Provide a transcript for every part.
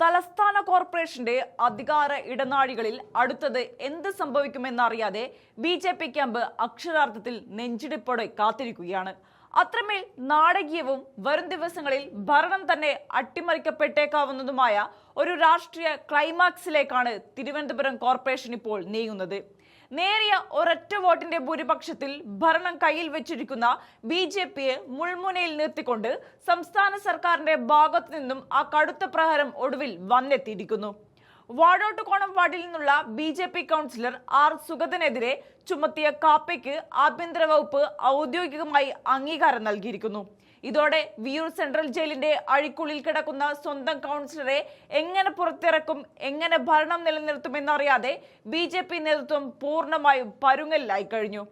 തലസ്ഥാന കോർപ്പറേഷന്റെ അധികാര ഇടനാഴികളിൽ അടുത്തത് എന്ത് സംഭവിക്കുമെന്നറിയാതെ ബി.ജെ.പി ക്യാമ്പ് അക്ഷരാർത്ഥത്തിൽ നെഞ്ചിടിപ്പോടെ കാത്തിരിക്കുകയാണ്. അത്രമേൽ നാടകീയവും വരും ദിവസങ്ങളിൽ ഭരണം തന്നെ അട്ടിമറിക്കപ്പെട്ടേക്കാവുന്നതുമായ ഒരു രാഷ്ട്രീയ ക്ലൈമാക്സിലേക്കാണ് തിരുവനന്തപുരം കോർപ്പറേഷൻ ഇപ്പോൾ നീങ്ങുന്നത്. നേരിയ ഒരൊറ്റ വോട്ടിന്റെ ഭൂരിപക്ഷത്തിൽ ഭരണം കയ്യിൽ വെച്ചിരിക്കുന്ന ബി.ജെ.പിയെ മുൾമുനയിൽ നിർത്തിക്കൊണ്ട് സംസ്ഥാന സർക്കാരിന്റെ ഭാഗത്തു നിന്നും ആ കടുത്ത പ്രഹരം ഒടുവിൽ വന്നെത്തിയിരിക്കുന്നു. വാഴോട്ടുകോണം വാർഡിൽ നിന്നുള്ള ബി.ജെ.പി കൗൺസിലർ ആർ സുഗതനെതിരെ ചുമത്തിയ കാപ്പയ്ക്ക് ആഭ്യന്തര വകുപ്പ് ഔദ്യോഗികമായി അംഗീകാരം നൽകിയിരിക്കുന്നു. ഇതോടെ വിയൂർ സെൻട്രൽ ജയിലിന്റെ അഴിക്കുള്ളിൽ കിടക്കുന്ന സ്വന്തം കൗൺസിലറെ എങ്ങനെ പുറത്തിറക്കും, എങ്ങനെ ഭരണം നിലനിർത്തുമെന്നറിയാതെ ബി.ജെ.പി നേതൃത്വം പൂർണ്ണമായും പരുങ്ങലിലായി കഴിഞ്ഞു.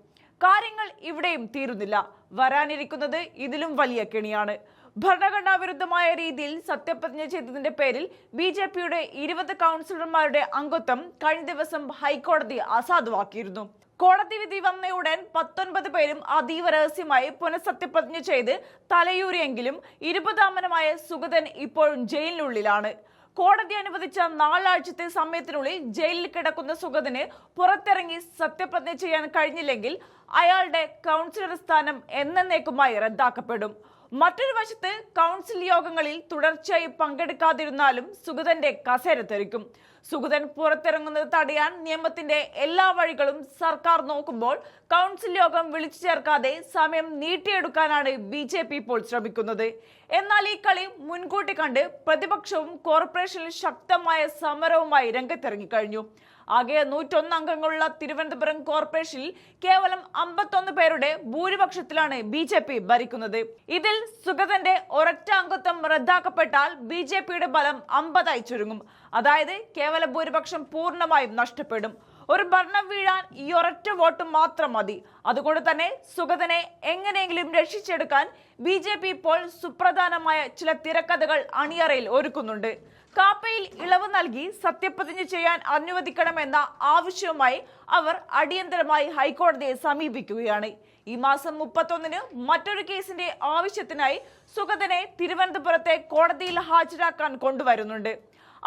കാര്യങ്ങൾ ഇവിടെയും തീരുന്നില്ല. വരാനിരിക്കുന്നത് ഇതിലും വലിയ കെണിയാണ്. ഭരണഘടനാ വിരുദ്ധമായ രീതിയിൽ സത്യപ്രതിജ്ഞ ചെയ്തതിന്റെ പേരിൽ ബി.ജെ.പിയുടെ 20 കൗൺസിലർമാരുടെ അംഗത്വം കഴിഞ്ഞ ദിവസം ഹൈക്കോടതി അസാധുവാക്കിയിരുന്നു. കോടതി വിധി വന്നയുടൻ 19 പേരും അതീവ രഹസ്യമായി പുനഃസത്യപ്രതിജ്ഞ ചെയ്ത് തലയൂരിയെങ്കിലും 20-ാമനുമായ സുഗതൻ ഇപ്പോഴും ജയിലിനുള്ളിലാണ്. കോടതി അനുവദിച്ച 4 ആഴ്ചത്തെ സമയത്തിനുള്ളിൽ ജയിലിൽ കിടക്കുന്ന സുഗതന് പുറത്തിറങ്ങി സത്യപ്രതിജ്ഞ ചെയ്യാൻ കഴിഞ്ഞില്ലെങ്കിൽ അയാളുടെ കൗൺസിലർ സ്ഥാനം എന്നേക്കുമായി റദ്ദാക്കപ്പെടും. മറ്റൊരു വശത്ത് കൗൺസിൽ യോഗങ്ങളിൽ തുടർച്ചയായി പങ്കെടുക്കാതിരുന്നാലും സുഗതന്റെ കസേര തെറിക്കും. സുഗതൻ പുറത്തിറങ്ങുന്നത് തടയാൻ നിയമത്തിന്റെ എല്ലാ വഴികളും സർക്കാർ നോക്കുമ്പോൾ കൗൺസിൽ യോഗം വിളിച്ചു ചേർക്കാതെ സമയം നീട്ടിയെടുക്കാനാണ് ബി.ജെ.പി ഇപ്പോൾ ശ്രമിക്കുന്നത്. എന്നാൽ ഈ കളി മുൻകൂട്ടി കണ്ട് പ്രതിപക്ഷവും കോർപ്പറേഷനിൽ ശക്തമായ സമരവുമായി രംഗത്തിറങ്ങിക്കഴിഞ്ഞു. ആകെ 101 അംഗങ്ങളുള്ള തിരുവനന്തപുരം കോർപ്പറേഷനിൽ കേവലം 51 പേരുടെ ഭൂരിപക്ഷത്തിലാണ് ബി.ജെ.പി ഭരിക്കുന്നത്. ഇതിൽ സുഗതന്റെ ഒരൊറ്റ അംഗത്വം റദ്ദാക്കപ്പെട്ടാൽ ബി.ജെ.പിയുടെ ബലം 50 ചുരുങ്ങും. അതായത് കേവല ഭൂരിപക്ഷം പൂർണ്ണമായും നഷ്ടപ്പെടും. ഒരു ഭരണം വീഴാൻ ഈ ഒരൊറ്റ വോട്ട് മാത്രം മതി. അതുകൊണ്ട് തന്നെ സുഗതനെ എങ്ങനെയെങ്കിലും രക്ഷിച്ചെടുക്കാൻ ബി.ജെ.പി ഇപ്പോൾ സുപ്രധാനമായ ചില തിരക്കഥകൾ അണിയറയിൽ ഒരുക്കുന്നുണ്ട്. കാപ്പയിൽ ഇളവ് നൽകി സത്യപ്രതിജ്ഞ ചെയ്യാൻ അനുവദിക്കണമെന്ന ആവശ്യവുമായി അവർ അടിയന്തരമായി ഹൈക്കോടതിയെ സമീപിക്കുകയാണ്. ഈ മാസം 31-ന് മറ്റൊരു കേസിന്റെ ആവശ്യത്തിനായി സുഗതനെ തിരുവനന്തപുരത്തെ കോടതിയിൽ ഹാജരാക്കാൻ കൊണ്ടുവരുന്നുണ്ട്.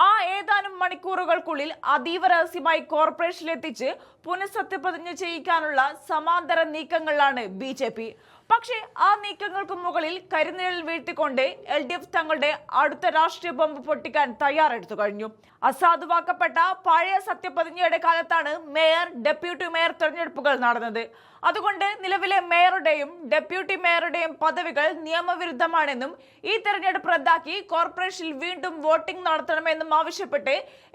ആ ഏതാനും മണിക്കൂറുകൾക്കുള്ളിൽ അതീവ രഹസ്യമായി കോർപ്പറേഷനിലെത്തിച്ച് പുനഃസത്യപ്രതിജ്ഞ ചെയ്യിക്കാനുള്ള സമാന്തര നീക്കങ്ങളിലാണ് ബി.ജെ.പി. പക്ഷേ ആ നീക്കങ്ങൾക്ക് മുകളിൽ കരിനിഴൽ വീഴ്ത്തിക്കൊണ്ട് LDF തങ്ങളുടെ അടുത്ത രാഷ്ട്രീയ ബോംബ് പൊട്ടിക്കാൻ തയ്യാറെടുത്തു കഴിഞ്ഞു. അസാധുവാക്കപ്പെട്ട പഴയ സത്യപ്രതിജ്ഞയുടെ കാലത്താണ് മേയർ, ഡെപ്യൂട്ടി മേയർ തെരഞ്ഞെടുപ്പുകൾ നടന്നത്. അതുകൊണ്ട് നിലവിലെ മേയറുടെയും ഡെപ്യൂട്ടി മേയറുടെയും പദവികൾ നിയമവിരുദ്ധമാണെന്നും ഈ തെരഞ്ഞെടുപ്പ് റദ്ദാക്കി കോർപ്പറേഷനിൽ വീണ്ടും വോട്ടിംഗ് നടത്തണമെന്നും ആവശ്യപ്പെട്ട്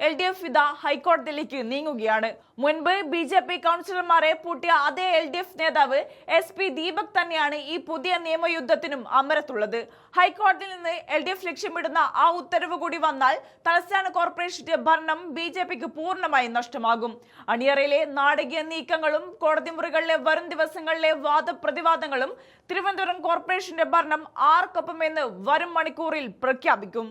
LDF ഇതാ ഹൈക്കോടതിയിലേക്ക് നീങ്ങുകയാണ്. മുൻപ് ബി.ജെ.പി കൗൺസിലർമാരെ പൂട്ടിയ അതേ LDF നേതാവ് SP ദീപക് തന്നെയാണ് ഈ പുതിയ നിയമയുദ്ധത്തിനും അമരത്തുള്ളത്. ഹൈക്കോടതിയിൽ നിന്ന് LDF ലക്ഷ്യമിടുന്ന ആ ഉത്തരവ് കൂടി വന്നാൽ തലസ്ഥാന കോർപ്പറേഷന്റെ ഭരണം ബി.ജെ.പിക്ക് പൂർണ്ണമായി നഷ്ടമാകും. അണിയറയിലെ നാടകീയ നീക്കങ്ങളും കോടതി മുറികളിലെ വരും ദിവസങ്ങളിലെ വാദപ്രതിവാദങ്ങളും തിരുവനന്തപുരം കോർപ്പറേഷന്റെ ഭരണം ആർക്കൊപ്പം എന്ന് വരും മണിക്കൂറിൽ പ്രഖ്യാപിക്കും.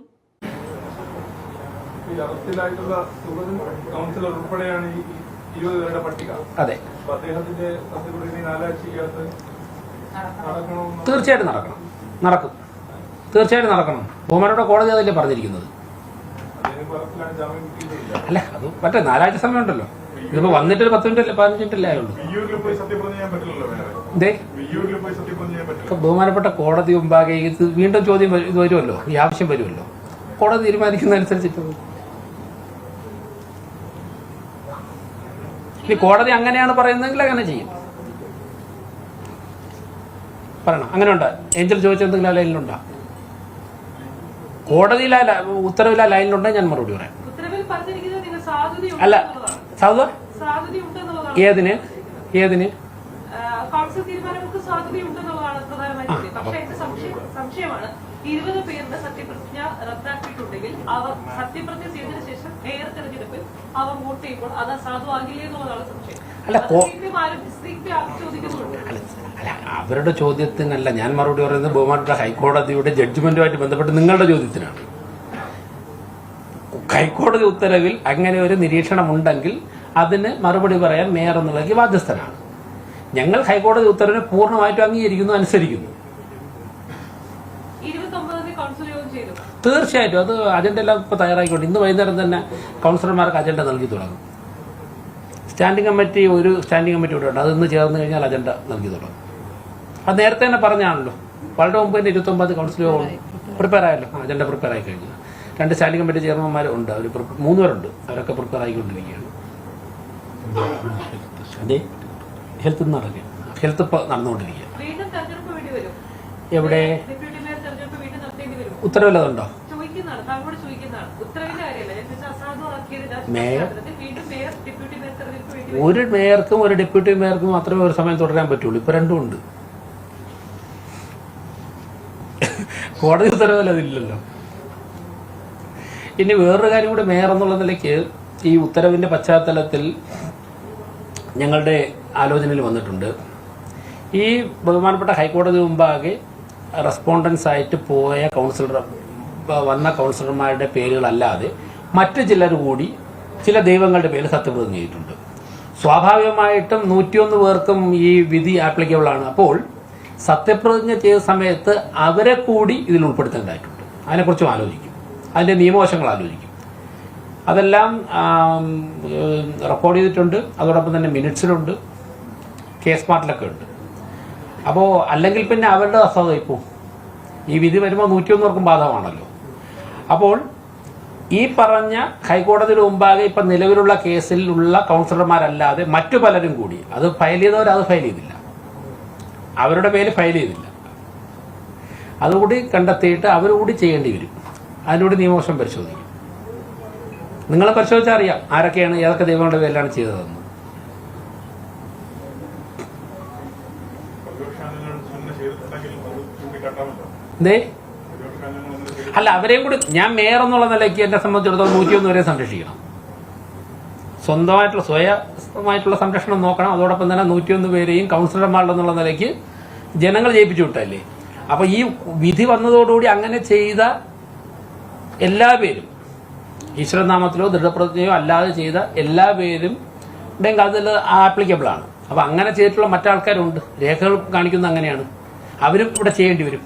തീർച്ചയായിട്ടും നടക്കും. ബഹുമാനോടെ കോടതി അതല്ലേ പറഞ്ഞിരിക്കുന്നത്. അല്ല, അത് മറ്റേ 4 ആഴ്ച സമയമുണ്ടല്ലോ. ഇതിപ്പോ വന്നിട്ട് 10 മിനിറ്റ് 15 മിനിറ്റല്ലേ ആയുള്ളൂ. ബഹുമാനപ്പെട്ട കോടതി മുമ്പാകെ ഇത് വീണ്ടും ചോദ്യം ഇത് വരുമല്ലോ, ഈ ആവശ്യം വരുമല്ലോ. കോടതി തീരുമാനിക്കുന്നതനുസരിച്ചിട്ട് ഇനി കോടതി അങ്ങനെയാണ് പറയുന്നതെങ്കിൽ അങ്ങനെ ചെയ്യും. പറയണം. അങ്ങനെ ഉണ്ട്. ഏഞ്ചൽ ചോദിച്ചെന്തെങ്കിലും ലൈനിലുണ്ടോ? കോടതിയിലെ ഉത്തരവില്ല ലൈനിലുണ്ടെങ്കിൽ ഞാൻ മറുപടി പറയാം. അല്ല, സാധുത ഏതിന് സംശയമാണ്. 20 പേരുടെ സത്യപ്രതിജ്ഞ റദ്ദാക്കിയിട്ടുണ്ടെങ്കിൽ അവർ സത്യപ്രതിജ്ഞ ചെയ്തതിനു ശേഷം മേയർ തെരഞ്ഞെടുപ്പിൽ അവർ വോട്ട് ചെയ്യുമ്പോൾ അത് അസാധുവാകില്ലേ എന്നുള്ളതാണ് സംശയം. അല്ല, അവരുടെ ചോദ്യത്തിനല്ല ഞാൻ മറുപടി പറയുന്നത്. ബഹുമാനപ്പെട്ട ഹൈക്കോടതിയുടെ ജഡ്ജ്മെന്റുമായിട്ട് ബന്ധപ്പെട്ട് നിങ്ങളുടെ ചോദ്യത്തിനാണ്. ഹൈക്കോടതി ഉത്തരവിൽ അങ്ങനെ ഒരു നിരീക്ഷണം ഉണ്ടെങ്കിൽ അതിന് മറുപടി പറയാൻ മേയർ എന്നുള്ളത് ബാധ്യസ്ഥനാണ്. ഞങ്ങൾ ഹൈക്കോടതി ഉത്തരവിനെ പൂർണ്ണമായിട്ടും അംഗീകരിക്കുന്നു, അനുസരിക്കുന്നു. തീർച്ചയായിട്ടും അത് അജണ്ട എല്ലാം ഇപ്പോൾ തയ്യാറായിക്കൊണ്ട് ഇന്ന് വൈകുന്നേരം തന്നെ കൗൺസിലർമാർക്ക് അജണ്ട നൽകി തുടങ്ങും. സ്റ്റാൻഡിംഗ് കമ്മിറ്റി ഇവിടെ ഉണ്ട്. അത് ഇന്ന് ചേർന്ന് കഴിഞ്ഞാൽ അജണ്ട നൽകി തുടങ്ങും. അത് നേരത്തെ തന്നെ പറഞ്ഞാണല്ലോ, വളരെ മുമ്പ് തന്നെ 29 കൗൺസിൽ യോഗം പ്രിപ്പയർ ആയല്ലോ. അജണ്ട പ്രിപ്പയർ ആയി കഴിഞ്ഞു. 2 സ്റ്റാൻഡിംഗ് കമ്മിറ്റി ചെയർമാൻമാർ ഉണ്ട്, അവർ 3 പേരുണ്ട്, അവരൊക്കെ പ്രിപ്പയർ ആയിക്കൊണ്ടിരിക്കുകയാണ്. അതെ, ഹെൽത്ത് നടക്കുക, ഹെൽത്ത് ഇപ്പോൾ നടന്നുകൊണ്ടിരിക്കുക. എവിടെ ഉത്തരവില്ലതുണ്ടോ? മേയർ ഒരു മേയർക്കും ഒരു ഡെപ്യൂട്ടി മേയർക്കും മാത്രമേ ഒരു സമയം തുടരാൻ പറ്റുള്ളൂ. ഇപ്പൊ രണ്ടും ഉണ്ട്. കോടതി ഉത്തരവില്ല, അതില്ലല്ലോ. ഇനി വേറൊരു കാര്യം കൂടി, മേയർ എന്നുള്ള നിലയ്ക്ക് ഈ ഉത്തരവിന്റെ പശ്ചാത്തലത്തിൽ ഞങ്ങളുടെ ആലോചനയിൽ വന്നിട്ടുണ്ട്. ഈ ബഹുമാനപ്പെട്ട ഹൈക്കോടതി മുമ്പാകെ റെസ്പോണ്ടൻസ് ആയിട്ട് പോയ വന്ന കൗൺസിലർമാരുടെ പേരുകളല്ലാതെ മറ്റു ചിലർ കൂടി ചില ദൈവങ്ങളുടെ പേര് സത്യപ്രതിജ്ഞ ചെയ്തിട്ടുണ്ട്. സ്വാഭാവികമായിട്ടും 101 പേർക്കും ഈ വിധി ആപ്ലിക്കബിൾ ആണ്. അപ്പോൾ സത്യപ്രതിജ്ഞ ചെയ്ത സമയത്ത് അവരെ കൂടി ഇതിൽ ഉൾപ്പെടുത്തേണ്ടതായിട്ടുണ്ട്. അതിനെക്കുറിച്ചും ആലോചിക്കും, അതിൻ്റെ നിയമവശങ്ങൾ ആലോചിക്കും. അതെല്ലാം റെക്കോർഡ് ചെയ്തിട്ടുണ്ട്. അതോടൊപ്പം തന്നെ മിനിറ്റ്സിലുണ്ട്, കേസ് പാർട്ടിലൊക്കെ ഉണ്ട്. അപ്പോൾ അല്ലെങ്കിൽ പിന്നെ അവരുടെ അസ്വസ്ഥത ഇപ്പോൾ ഈ വിധി വരുമ്പോൾ 101 പേർക്കും ബാധകമാണല്ലോ. അപ്പോൾ ഈ പറഞ്ഞ ഹൈക്കോടതിയുടെ മുമ്പാകെ ഇപ്പം നിലവിലുള്ള കേസിലുള്ള കൗൺസിലർമാരല്ലാതെ മറ്റു പലരും കൂടി, അത് ഫയൽ ചെയ്തവർ അത് ഫയൽ ചെയ്തില്ല, അവരുടെ പേര് ഫയൽ ചെയ്തില്ല, അതുകൂടി കണ്ടെത്തിയിട്ട് അവരുകൂടി ചെയ്യേണ്ടി വരും. അതിലൂടെ നിയമവശം പരിശോധിക്കും. നിങ്ങൾ പരിശോധിച്ചാൽ അറിയാം ആരൊക്കെയാണ് ഏതൊക്കെ ദൈവങ്ങളുടെ പേരിലാണ് ചെയ്തതെന്ന്. എന്തേ അല്ല, അവരെയും കൂടി ഞാൻ മേയർ എന്നുള്ള നിലയ്ക്ക് എന്നെ സംബന്ധിച്ചിടത്തോളം 101 വരെ സംരക്ഷിക്കണം. സ്വയമായിട്ടുള്ള സംരക്ഷണം നോക്കണം. അതോടൊപ്പം തന്നെ 101 പേരെയും കൗൺസിലർമാരുടെന്നുള്ള നിലയ്ക്ക് ജനങ്ങൾ ജയിപ്പിച്ചു വിട്ടല്ലേ. അപ്പൊ ഈ വിധി വന്നതോടുകൂടി അങ്ങനെ ചെയ്ത എല്ലാ പേരും, ഈശ്വരനാമത്തിലോ ദൃഢപ്രതിജ്ഞയോ അല്ലാതെ ചെയ്ത എല്ലാ പേരും അതിൽ ആപ്ലിക്കബിൾ ആണ്. അപ്പൊ അങ്ങനെ ചെയ്തിട്ടുള്ള മറ്റാൾക്കാരുണ്ട്, രേഖകൾ കാണിക്കുന്നത് അങ്ങനെയാണ്. അവരും ഇവിടെ ചെയ്യേണ്ടി വരും.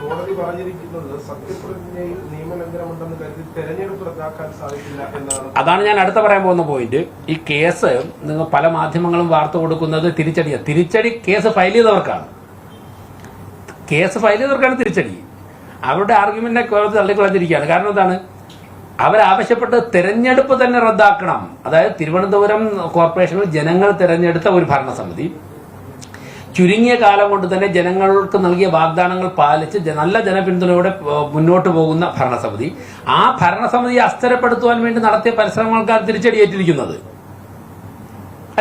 കോടതി പറഞ്ഞിരിക്കുന്നത് സത്യപ്രതിജ്ഞയിൽ നിയമലംഘനമുണ്ടെന്ന് കരുതി തെരഞ്ഞെടുപ്പ് റദ്ദാക്കാൻ സാധിക്കില്ല എന്നാണ്. അതാണ് ഞാൻ അടുത്ത പറയാൻ പോകുന്ന പോയിന്റ്. ഈ കേസ് നിങ്ങൾ പല മാധ്യമങ്ങളും വാർത്ത കൊടുക്കുന്നത് തിരിച്ചടിയാണ്. തിരിച്ചടി കേസ് ഫയൽ ചെയ്തവർക്കാണ്. തിരിച്ചടി. അവരുടെ ആർഗ്യുമെന്റിനെ കോടതി തള്ളിക്കളഞ്ഞിരിക്കുകയാണ്. കാരണം എന്താണ്? അവരാവശ്യപ്പെട്ടത് തെരഞ്ഞെടുപ്പ് തന്നെ റദ്ദാക്കണം. അതായത് തിരുവനന്തപുരം കോർപ്പറേഷനിൽ ജനങ്ങൾ തെരഞ്ഞെടുത്ത ഒരു ഭരണസമിതി ചുരുങ്ങിയ കാലം കൊണ്ട് തന്നെ ജനങ്ങൾക്ക് നൽകിയ വാഗ്ദാനങ്ങൾ പാലിച്ച് നല്ല ജനപിന്തുണയോടെ മുന്നോട്ട് പോകുന്ന ഭരണസമിതി, ആ ഭരണസമിതിയെ അസ്ഥിരപ്പെടുത്തുവാൻ വേണ്ടി നടത്തിയ പരിശ്രമങ്ങൾക്കാണ് തിരിച്ചടിയേറ്റിരിക്കുന്നത്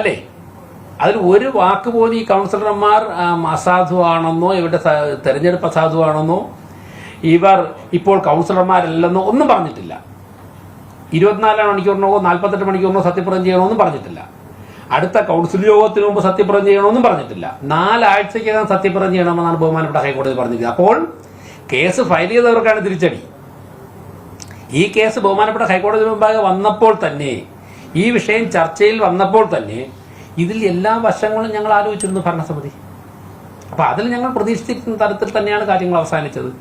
അല്ലേ? അതിൽ ഒരു വാക്ക് പോലും ഈ കൗൺസിലർമാർ അസാധുവാണെന്നോ ഇവരുടെ തെരഞ്ഞെടുപ്പ് അസാധുവാണെന്നോ ഇവർ ഇപ്പോൾ കൗൺസിലർമാരല്ലെന്നോ ഒന്നും പറഞ്ഞിട്ടില്ല. 24 മണിക്കൂറിനോ 48 മണിക്കൂറിനോ സത്യപ്രതിജ്ഞ ചെയ്യണമെന്നും പറഞ്ഞിട്ടില്ല. അടുത്ത കൗൺസിൽ യോഗത്തിന് മുമ്പ് സത്യപ്രതിജ്ഞ ചെയ്യണമെന്നും പറഞ്ഞിട്ടില്ല. 4 ആഴ്ചയ്ക്കകം സത്യപ്രതിജ്ഞ ചെയ്യണമെന്നാണ് ബഹുമാനപ്പെട്ട ഹൈക്കോടതി പറഞ്ഞിരിക്കുന്നത്. അപ്പോൾ കേസ് ഫയൽ ചെയ്തവർക്കാണ് തിരിച്ചടി. ഈ കേസ് ബഹുമാനപ്പെട്ട ഹൈക്കോടതി മുമ്പാകെ വന്നപ്പോൾ തന്നെ, ഈ വിഷയം ചർച്ചയിൽ വന്നപ്പോൾ തന്നെ ഇതിൽ എല്ലാ വശങ്ങളും ഞങ്ങൾ ആലോചിച്ചിരുന്നു ഭരണസമിതി. അപ്പോൾ അതിൽ ഞങ്ങൾ പ്രതീക്ഷിച്ചിരുന്ന തരത്തിൽ തന്നെയാണ് കാര്യങ്ങൾ അവസാനിച്ചത്.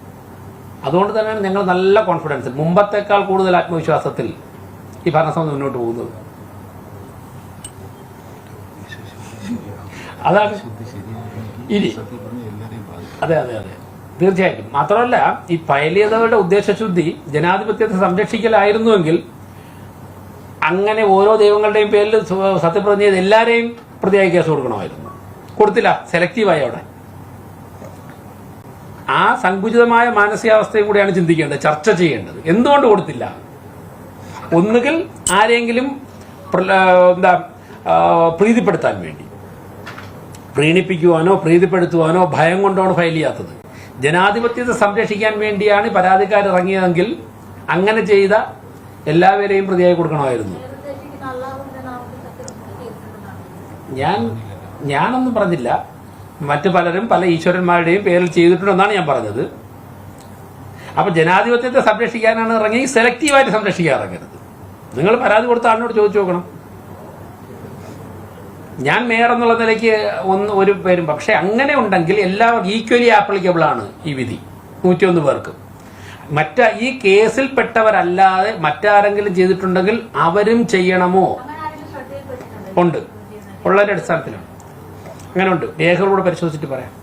അതുകൊണ്ട് തന്നെയാണ് ഞങ്ങൾ നല്ല കോൺഫിഡൻസ്, മുമ്പത്തേക്കാൾ കൂടുതൽ ആത്മവിശ്വാസത്തിൽ ഈ ഭരണസമിതി മുന്നോട്ട് പോകുന്നത്. അതാണ് ഇനി അതെ തീർച്ചയായിട്ടും. മാത്രമല്ല, ഈ ഫയൽ ചെയ്തവരുടെ ഉദ്ദേശശുദ്ധി ജനാധിപത്യത്തെ സംരക്ഷിക്കലായിരുന്നുവെങ്കിൽ അങ്ങനെ ഓരോ ദൈവങ്ങളുടെയും പേരിൽ സത്യപ്രതിജ്ഞ ചെയ്ത് എല്ലാവരെയും പ്രതിയായി കേസ് കൊടുക്കണമായിരുന്നു. കൊടുത്തില്ല, സെലക്റ്റീവായി അവിടെ. ആ സങ്കുചിതമായ മാനസികാവസ്ഥയും കൂടിയാണ് ചിന്തിക്കേണ്ടത്, ചർച്ച ചെയ്യേണ്ടത്. എന്തുകൊണ്ട് കൊടുത്തില്ല? ഒന്നുകിൽ ആരെങ്കിലും പ്രീതിപ്പെടുത്താൻ വേണ്ടി, പ്രീണിപ്പിക്കുവാനോ പ്രീതിപ്പെടുത്തുവാനോ ഭയം കൊണ്ടാണ് ഫയൽ ചെയ്യാത്തത്. ജനാധിപത്യത്തെ സംരക്ഷിക്കാൻ വേണ്ടിയാണ് പരാതിക്കാർ ഇറങ്ങിയതെങ്കിൽ അങ്ങനെ ചെയ്ത എല്ലാവരെയും പ്രതിയായി കൊടുക്കണമായിരുന്നു. ഞാനൊന്നും പറഞ്ഞില്ല. മറ്റു പലരും പല ഈശ്വരന്മാരുടെയും പേരിൽ ചെയ്തിട്ടുണ്ടെന്നാണ് ഞാൻ പറഞ്ഞത്. അപ്പൊ ജനാധിപത്യത്തെ സംരക്ഷിക്കാനാണ് ഇറങ്ങി, സെലക്റ്റീവായിട്ട് സംരക്ഷിക്കാൻ ഇറങ്ങരുത്. നിങ്ങൾ പരാതി കൊടുത്ത ആളിനോട് ചോദിച്ചു നോക്കണം. ഞാൻ മേയർ എന്നുള്ള നിലയ്ക്ക് ഒരു പേരും, പക്ഷെ അങ്ങനെ ഉണ്ടെങ്കിൽ എല്ലാവർക്കും ഈക്വലി ആപ്ലിക്കബിൾ ആണ് ഈ വിധി 101 പേർക്ക്. ഈ കേസിൽപ്പെട്ടവരല്ലാതെ മറ്റാരെങ്കിലും ചെയ്തിട്ടുണ്ടെങ്കിൽ അവരും ചെയ്യണമോ? ഉണ്ട്, ഉള്ളതിന്റെ അടിസ്ഥാനത്തിലാണ്. അങ്ങനെ ഉണ്ട്, രേഖകളോട് പരിശോധിച്ചിട്ട് പറയാം.